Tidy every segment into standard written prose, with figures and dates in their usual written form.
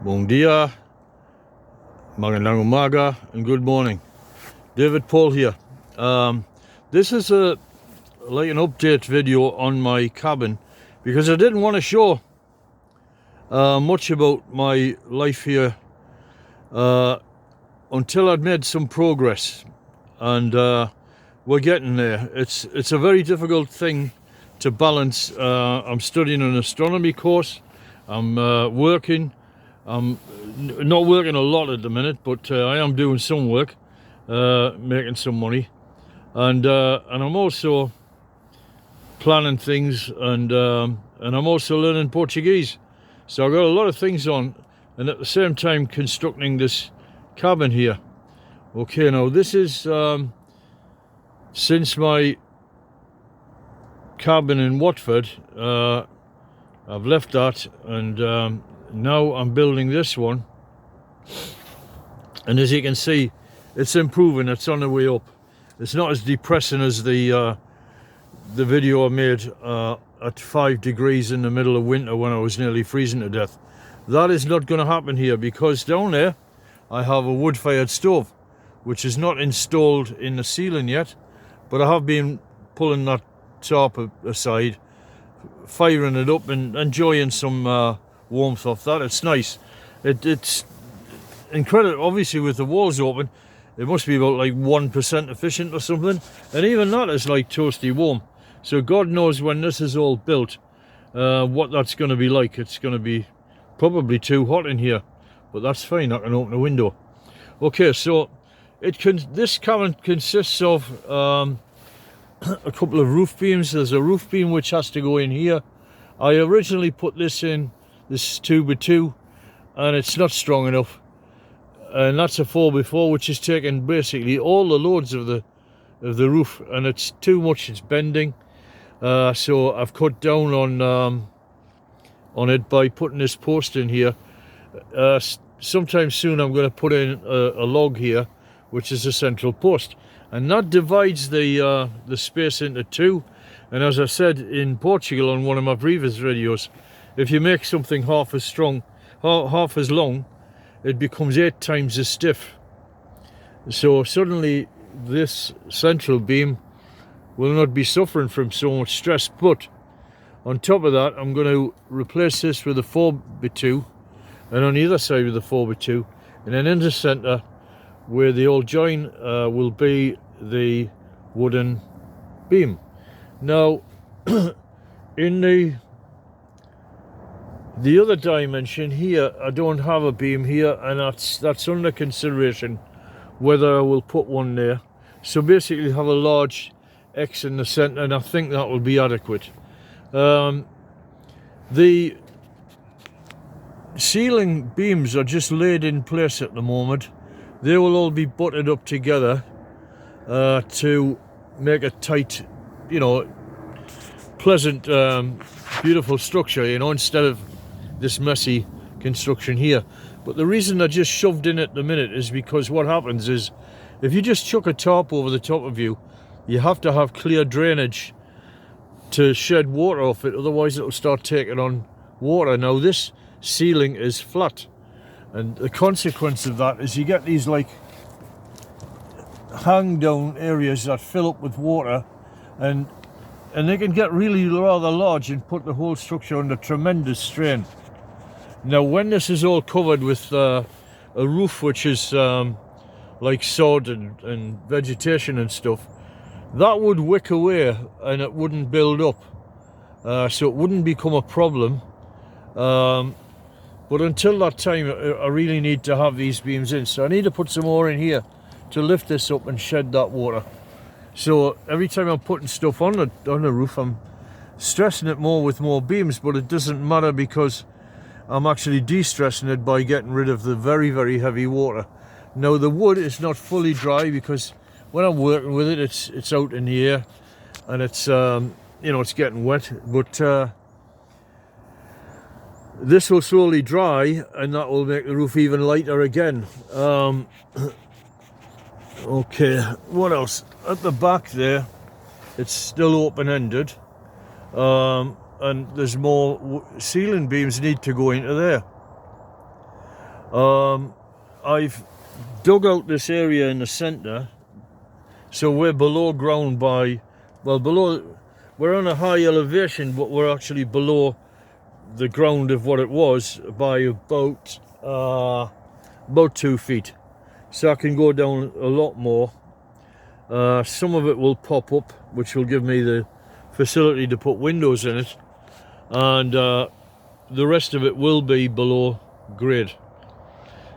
Bom dia, magandang umaga, and good morning. David Paul here. This is like an update video on my cabin because I didn't want to show much about my life here until I'd made some progress, and we're getting there. It's a very difficult thing to balance. I'm studying an astronomy course. I'm working. I'm not working a lot at the minute, but I am doing some work, making some money, and I'm also planning things, and I'm also learning Portuguese. So I've got a lot of things on, and at the same time constructing this cabin here. Okay, now this is since my cabin in Watford. I've left that, and now I'm building this one, and as you can see, it's improving. It's on the way up. It's not as depressing as the video I made at 5 degrees in the middle of winter when I was nearly freezing to death. That is not going to happen here, because down there I have a wood-fired stove, which is not installed in the ceiling yet, but I have been pulling that top aside, firing it up, and enjoying some warmth off that. It's nice. It's incredible. Obviously, with the walls open, it must be about like 1% efficient or something, and even that is like toasty warm. So God knows when this is all built what that's going to be like. It's going to be probably too hot in here, but that's fine. I can open the window. Okay, so this cabin consists of a couple of roof beams. There's a roof beam which has to go in here. I originally put this in, this 2x2, and it's not strong enough, and that's a 4x4, which is taking basically all the loads of the roof, and it's too much. It's bending, so I've cut down on it by putting this post in here. Sometime soon I'm going to put in a log here, which is a central post, and that divides the space into two. And as I said in Portugal on one of my previous videos, if you make something half as long, it becomes 8 times as stiff. So suddenly this central beam will not be suffering from so much stress. But on top of that, I'm going to replace this with a 4x2, and on the other side with a 4x2, and then in the center where the old join will be the wooden beam. Now in the other dimension here, I don't have a beam here, and that's under consideration whether I will put one there. So basically have a large X in the center, and I think that will be adequate. The ceiling beams are just laid in place at the moment. They will all be butted up together to make a tight, pleasant, beautiful structure, instead of this messy construction here. But the reason I just shoved in at the minute is because what happens is, if you just chuck a tarp over the top of you, you have to have clear drainage to shed water off it, otherwise it'll start taking on water. Now this ceiling is flat, and the consequence of that is you get these like hang down areas that fill up with water, and they can get really rather large and put the whole structure under tremendous strain. Now when this is all covered with a roof which is like sod and vegetation and stuff, that would wick away and it wouldn't build up, so it wouldn't become a problem. But until that time, I really need to have these beams in, so I need to put some more in here to lift this up and shed that water. So every time I'm putting stuff on the roof, I'm stressing it more with more beams, but it doesn't matter because I'm actually de-stressing it by getting rid of the very, very heavy water. Now the wood is not fully dry because when I'm working with it, it's out in the air, and it's it's getting wet. But this will slowly dry, and that will make the roof even lighter again. Okay, what else? At the back there, it's still open-ended, and there's more ceiling beams need to go into there. I've dug out this area in the center, so we're below ground by, well, we're on a high elevation, but we're actually below the ground of what it was by about 2 feet. So I can go down a lot more. Some of it will pop up, which will give me the facility to put windows in it, and the rest of it will be below grade.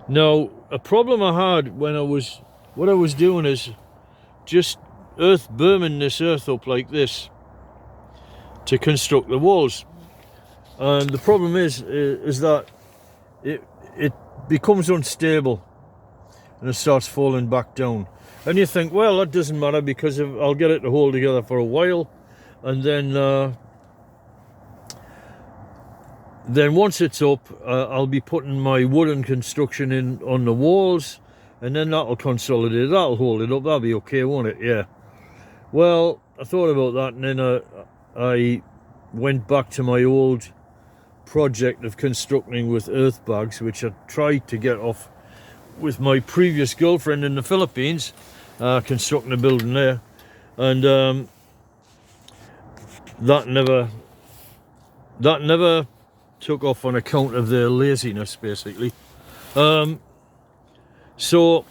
Now, a problem I had what I was doing is just berming this earth up like this to construct the walls. And the problem is that it becomes unstable and it starts falling back down. And you think, well, that doesn't matter because I'll get it to hold together for a while, and then once it's up, I'll be putting my wooden construction in on the walls, and then that'll consolidate, that'll hold it up, that'll be okay, won't it? Yeah. Well, I thought about that, and then I went back to my old project of constructing with earth bags, which I tried to get off with my previous girlfriend in the Philippines, constructing a building there, and that never took off on account of their laziness, basically. So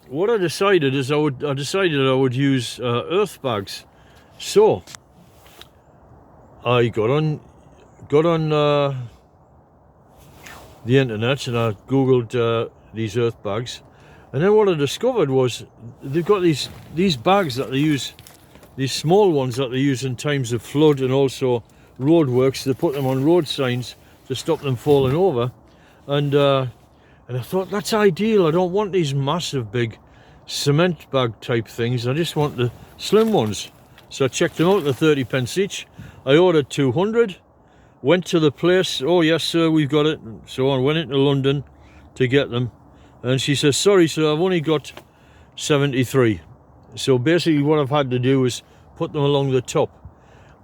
what I decided is I decided I would use earth bags. So I got on the internet and I googled these earth bags, and then what I discovered was they've got these bags that they use, these small ones that they use in times of flood and also roadworks. They put them on road signs to stop them falling over, and I thought, that's ideal. I don't want these massive big cement bag type things, I just want the slim ones. So I checked them out, they're 30 pence each. I ordered 200, went to the place, oh yes sir, we've got it. So I went into London to get them, and she says, sorry sir, I've only got 73. So basically what I've had to do is put them along the top.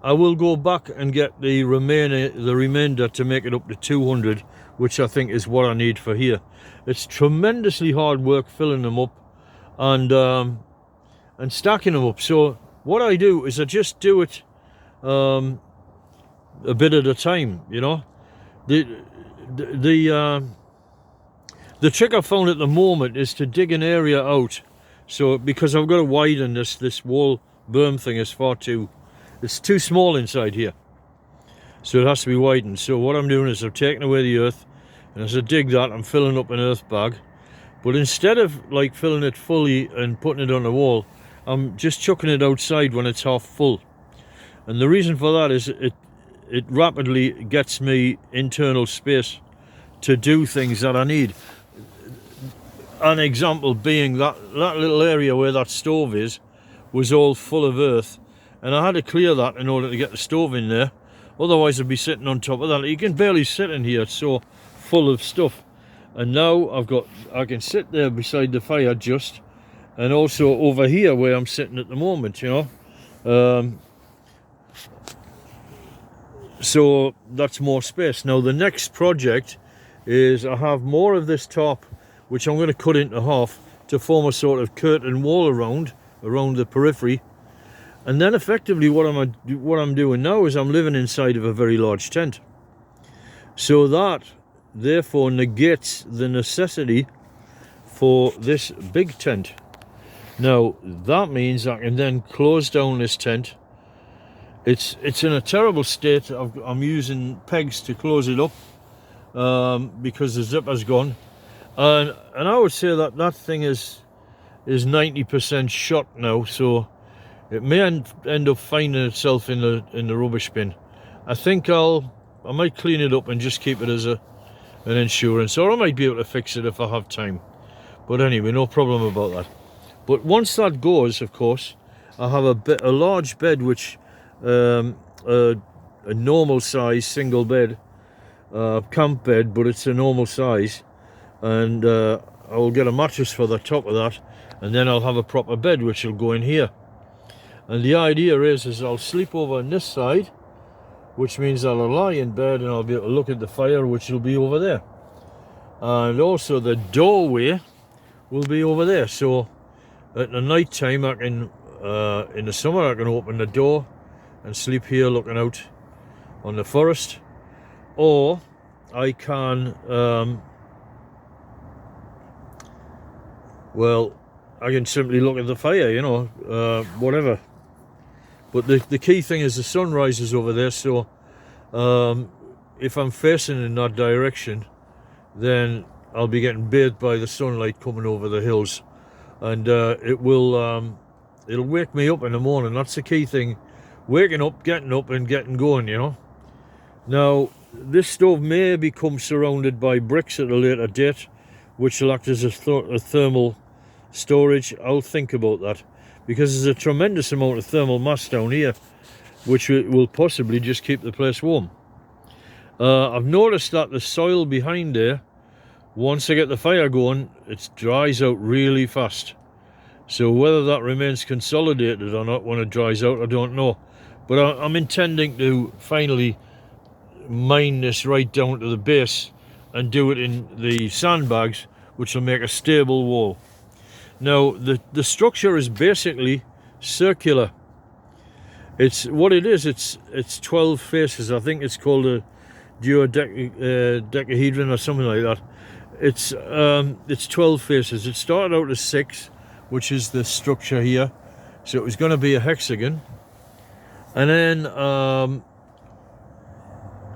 I will go back and get the remainder to make it up to 200, which I think is what I need for here. It's tremendously hard work filling them up and stacking them up. So what I do is I just do it a bit at a time, you know. The trick I found at the moment is to dig an area out. So because I've got to widen this wall berm thing is it's too small inside here, so it has to be widened. So what I'm doing is I'm taking away the earth, and as I dig that, I'm filling up an earth bag. But instead of like filling it fully and putting it on the wall, I'm just chucking it outside when it's half full. And the reason for that is it rapidly gets me internal space to do things that I need. An example being that little area where that stove is was all full of earth, and I had to clear that in order to get the stove in there. Otherwise I'd be sitting on top of that. You can barely sit in here, it's so full of stuff. And now I can sit there beside the fire just, and also over here where I'm sitting at the moment, you know. So that's more space. Now the next project is I have more of this top, which I'm going to cut into half to form a sort of curtain wall around the periphery. And then effectively what I'm doing now is I'm living inside of a very large tent. So that therefore negates the necessity for this big tent. Now that means I can then close down this tent. It's in a terrible state. I'm using pegs to close it up because the zipper's gone. And I would say that thing is 90% shot now, so it may end up finding itself in the rubbish bin. I think I might clean it up and just keep it as an insurance, or I might be able to fix it if I have time. But anyway, no problem about that. But once that goes, of course, I have a large bed, which a normal size single bed, camp bed, but it's a normal size, and I will get a mattress for the top of that, and then I'll have a proper bed which will go in here. And the idea is I'll sleep over on this side, which means I'll lie in bed and I'll be able to look at the fire, which will be over there. and also the doorway will be over there. So at the night time, I can in the summer I can open the door and sleep here looking out on the forest, or I can well, I can simply look at the fire, you know, whatever. But the key thing is the sun rises over there, so if I'm facing in that direction, then I'll be getting bathed by the sunlight coming over the hills, and it'll wake me up in the morning. That's the key thing, waking up and getting going, you know. Now, this stove may become surrounded by bricks at a later date, which will act as a thermal storage. I'll think about that, because there's a tremendous amount of thermal mass down here, which will possibly just keep the place warm. I've noticed that the soil behind there, once I get the fire going, it dries out really fast. So whether that remains consolidated or not when it dries out, I don't know. But I'm intending to finally mine this right down to the base and do it in the sandbags, which will make a stable wall. Now, the structure is basically circular. It's 12 faces. I think it's called a duodecahedron or something like that. It's 12 faces. It started out as 6, which is the structure here. So it was going to be a hexagon, and then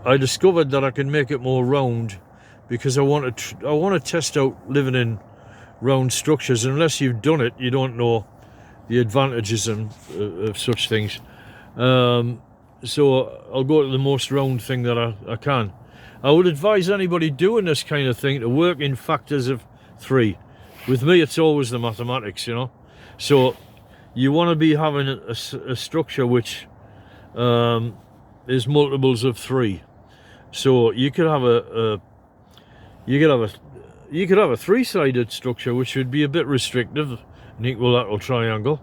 I discovered that I can make it more round, because I want to test out living in round structures. Unless you've done it, you don't know the advantages of such things. So I'll go to the most round thing that I can. I would advise anybody doing this kind of thing to work in factors of 3. With me, it's always the mathematics, you know. So you want to be having a structure which is multiples of 3. So you could have a 3-sided structure, which would be a bit restrictive, an equilateral triangle.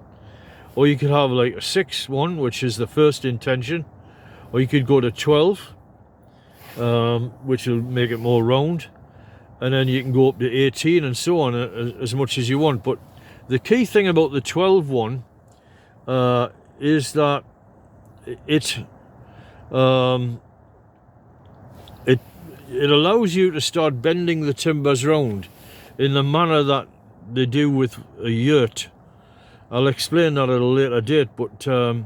Or you could have like a 6 one, which is the first intention. Or you could go to 12, which will make it more round. And then you can go up to 18 and so on, as much as you want. But the key thing about the 12 one is that it allows you to start bending the timbers round in the manner that they do with a yurt. I'll explain that at a later date, but the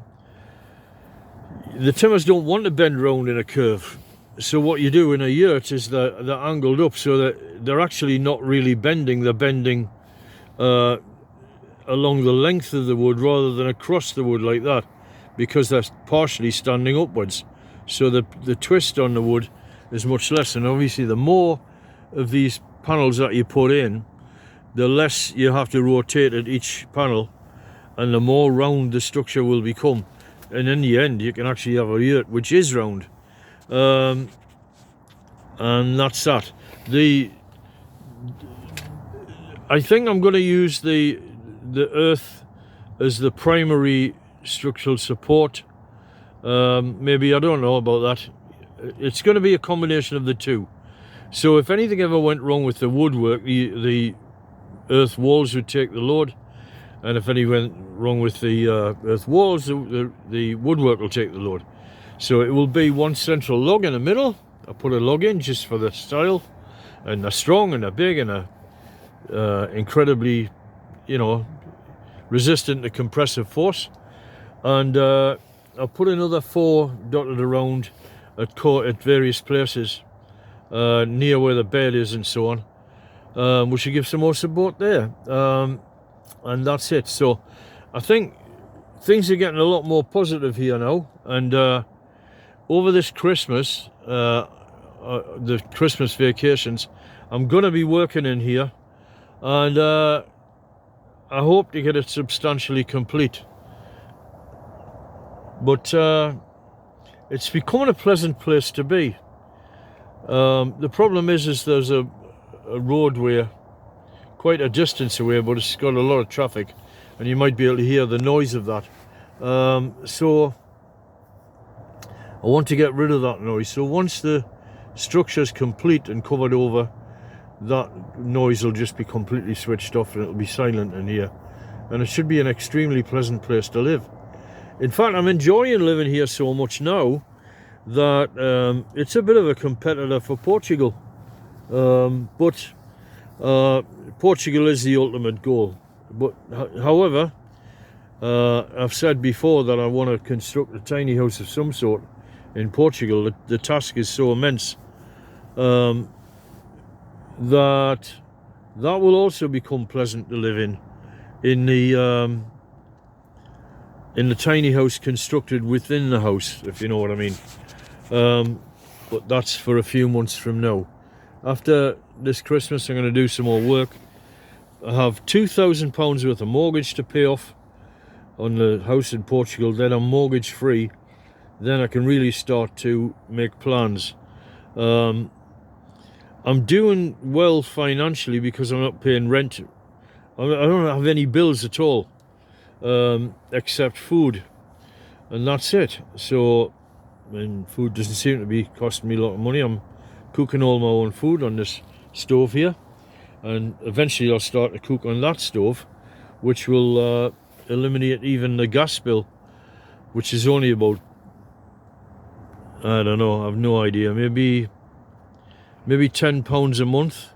timbers don't want to bend round in a curve. So what you do in a yurt is they're angled up, so that they're actually not really bending. They're bending along the length of the wood rather than across the wood like that, because they're partially standing upwards. So the twist on the wood is much less, and obviously the more of these panels that you put in, the less you have to rotate at each panel, and the more round the structure will become. And in the end, you can actually have a yurt which is round. And that's that. I think I'm going to use the earth as the primary structural support. Maybe, I don't know about that. It's going to be a combination of the two. So if anything ever went wrong with the woodwork, the earth walls would take the load, and if anything went wrong with the earth walls, the woodwork will take the load. So it will be one central log in the middle. I put a log in just for the style, and they're strong and they're big and they're incredibly, you know, resistant to compressive force. And I'll put another 4 dotted around at various places near where the bed is and so on, which should give some more support there. And that's it. So I think things are getting a lot more positive here now, and over this Christmas, the Christmas vacations, I'm going to be working in here, and I hope to get it substantially complete. But it's becoming a pleasant place to be. The problem is there's a roadway quite a distance away, but it's got a lot of traffic, and you might be able to hear the noise of that. So I want to get rid of that noise. So once the structure is complete and covered over, that noise will just be completely switched off and it'll be silent in here. And it should be an extremely pleasant place to live. In fact, I'm enjoying living here so much now that it's a bit of a competitor for Portugal. But Portugal is the ultimate goal. But however, I've said before that I want to construct a tiny house of some sort in Portugal. The task is so immense that will also become pleasant to live in the tiny house constructed within the house, if you know what I mean. But that's for a few months from now. After this Christmas, I'm going to do some more work. I have £2,000 worth of mortgage to pay off on the house in Portugal. Then I'm mortgage free. Then I can really start to make plans. I'm doing well financially because I'm not paying rent. I don't have any bills at all, except food, and that's it. So, and food doesn't seem to be costing me a lot of money. I'm cooking all my own food on this stove here, and eventually I'll start to cook on that stove, which will eliminate even the gas bill, which is only about, I don't know, I have no idea, maybe £10 a month,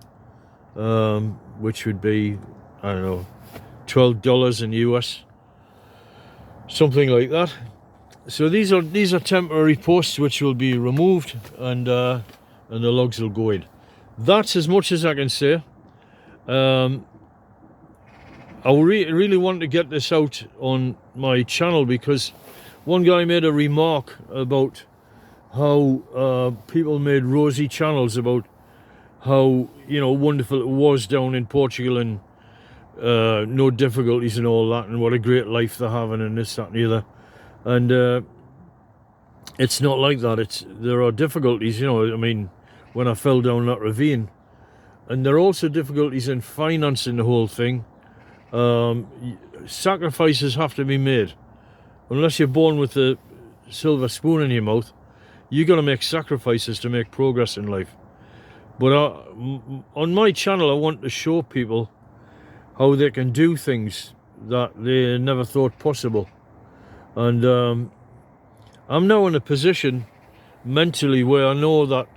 which would be, I don't know, $12 in US, something like that. So these are temporary posts which will be removed, and the logs will go in. That's as much as I can say. I really want to get this out on my channel because one guy made a remark about how people made rosy channels about how, you know, wonderful it was down in Portugal and no difficulties and all that, and what a great life they're having and this, that and the other. And it's not like that. There are difficulties, you know. I mean, when I fell down that ravine, and there are also difficulties in financing the whole thing. Sacrifices have to be made. Unless you're born with a silver spoon in your mouth, you're going to make sacrifices to make progress in life. But on my channel, I want to show people how they can do things that they never thought possible. And I'm now in a position mentally where I know that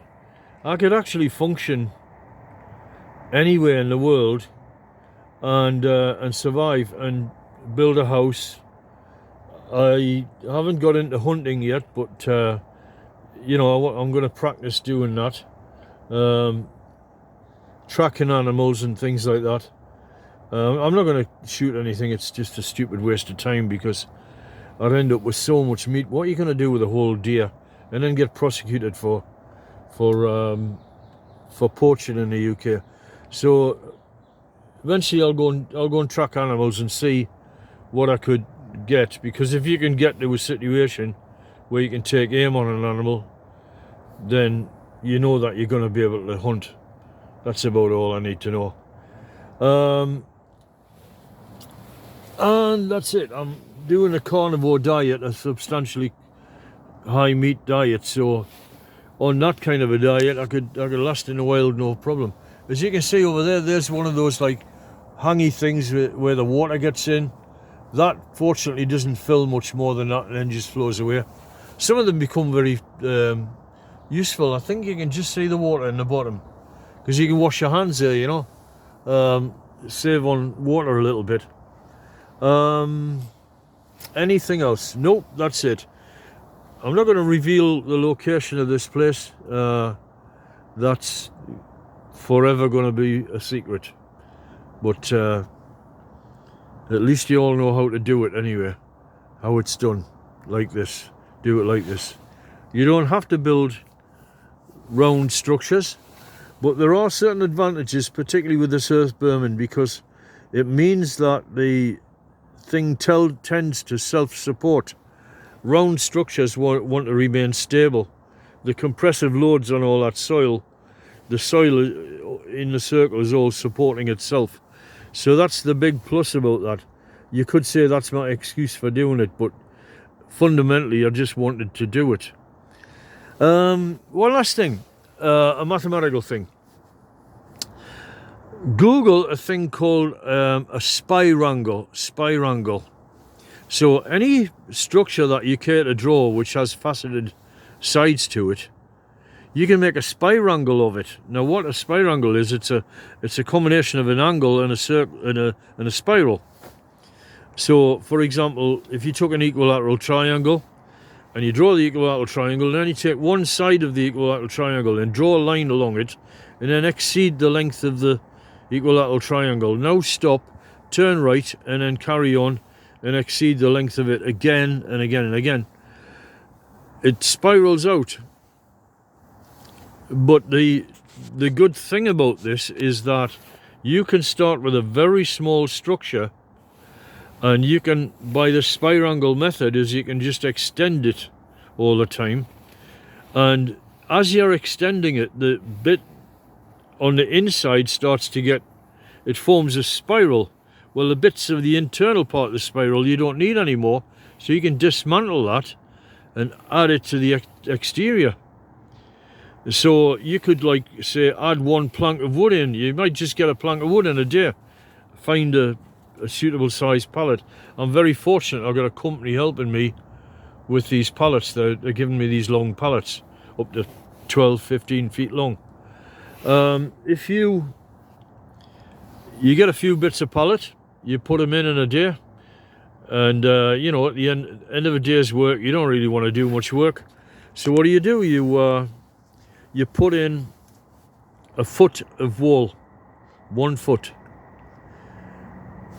I could actually function anywhere in the world and survive and build a house. I haven't got into hunting yet, but you know, I'm going to practice doing that, tracking animals and things like that. I'm not going to shoot anything. It's just a stupid waste of time because I'd end up with so much meat. What are you going to do with a whole deer and then get prosecuted for poaching in the UK? So eventually I'll go and track animals and see what I could get, because if you can get to a situation where you can take aim on an animal, then you know that you're going to be able to hunt. That's about all I need to know. And that's it. I'm doing a carnivore diet, a substantially high meat diet, so on that kind of a diet I could last in the wild no problem. As you can see over there, there's one of those like hangy things where the water gets in. That fortunately doesn't fill much more than that and then just flows away. Some of them become very useful. I think you can just see the water in the bottom because you can wash your hands there, you know. Save on water a little bit. Anything else? Nope, that's it. I'm not going to reveal the location of this place. That's forever going to be a secret. But at least you all know how to do it anyway. How it's done. Like this. Do it like this. You don't have to build round structures, but there are certain advantages, particularly with this earth berming, because it means that the thing tends to self-support. Round structures want to remain stable. The compressive loads on all that soil, the soil in the circle is all supporting itself. So that's the big plus about that. You could say that's my excuse for doing it, but fundamentally I just wanted to do it. One last thing, a mathematical thing. Google a thing called a spirangle. So any structure that you care to draw which has faceted sides to it, you can make a spirangle of it. Now what a spirangle is, it's a combination of an angle and a circle and a spiral. So for example, if you took an equilateral triangle and you draw the equilateral triangle, then you take one side of the equilateral triangle and draw a line along it and then exceed the length of the equilateral triangle. Now stop, turn right, and then carry on and exceed the length of it again and again and again. It spirals out. But the good thing about this is that you can start with a very small structure, and you can, by the spirangle method, is you can just extend it all the time, and as you're extending it, the bit on the inside starts to get, it forms a spiral. Well, the bits of the internal part of the spiral you don't need anymore, so you can dismantle that and add it to the exterior. So you could, like, say, add one plank of wood in. You might just get a plank of wood in a day. Find a suitable size pallet. I'm very fortunate. I've got a company helping me with these pallets. They're giving me these long pallets, up to 12, 15 feet long. If you get a few bits of pallet, you put them in a day, and you know, at the end of a day's work, you don't really want to do much work. So what do? You put in a foot of wall, 1 foot,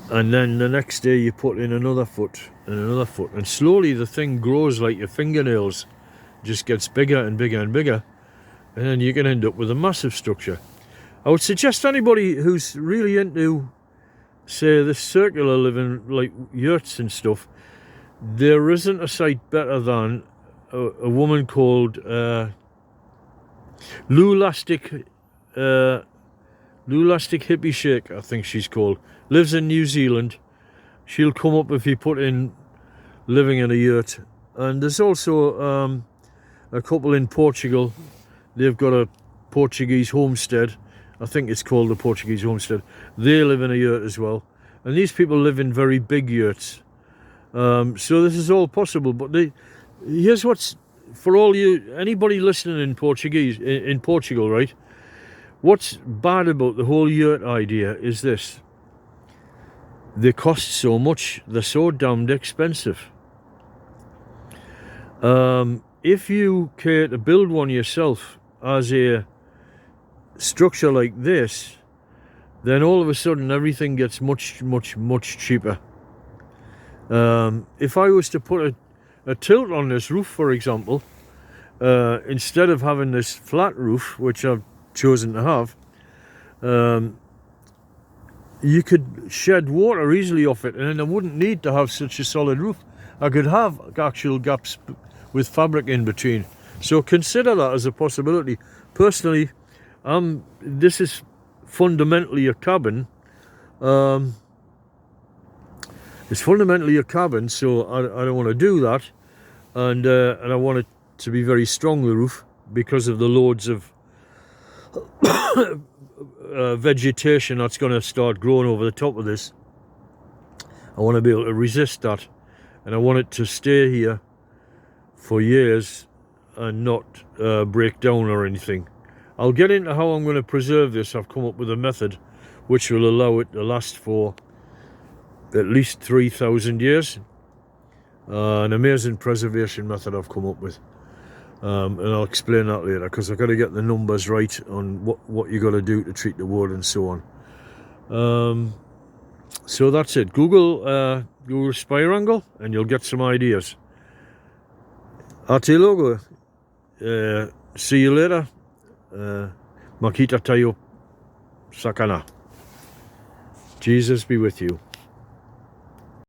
and then the next day you put in another foot and another foot, and slowly the thing grows like your fingernails, just gets bigger and bigger and bigger, and then you can end up with a massive structure. I would suggest anybody who's really into, say, this circular living, like yurts and stuff, there isn't a site better than a woman called Lulastic Hippie Shake, I think she's called. Lives in New Zealand. She'll come up if you put in living in a yurt. And there's also a couple in Portugal. They've got a Portuguese homestead. I think it's called the Portuguese homestead. They live in a yurt as well. And these people live in very big yurts. So this is all possible. But here's what's, for all you, anybody listening in Portugal, right? What's bad about the whole yurt idea is this: they cost so much, they're so damned expensive. If you care to build one yourself as a structure like this, then all of a sudden everything gets much cheaper. If I was to put a tilt on this roof, for example, instead of having this flat roof, which I've chosen to have, you could shed water easily off it, and then I wouldn't need to have such a solid roof. I could have actual gaps with fabric in between. So consider that as a possibility. Personally, this is fundamentally a cabin. It's fundamentally a cabin, so I don't want to do that, and I want it to be very strong, the roof, because of the loads of vegetation that's going to start growing over the top of this. I want to be able to resist that, and I want it to stay here for years and not break down or anything. I'll get into how I'm going to preserve this. I've come up with a method which will allow it to last for at least 3,000 years. An amazing preservation method I've come up with. And I'll explain that later, because I've got to get the numbers right on what you got to do to treat the wood and so on. So that's it. Google spirangle and you'll get some ideas. Ate logo. See you later. Makita tayo sakana. Jesus be with you.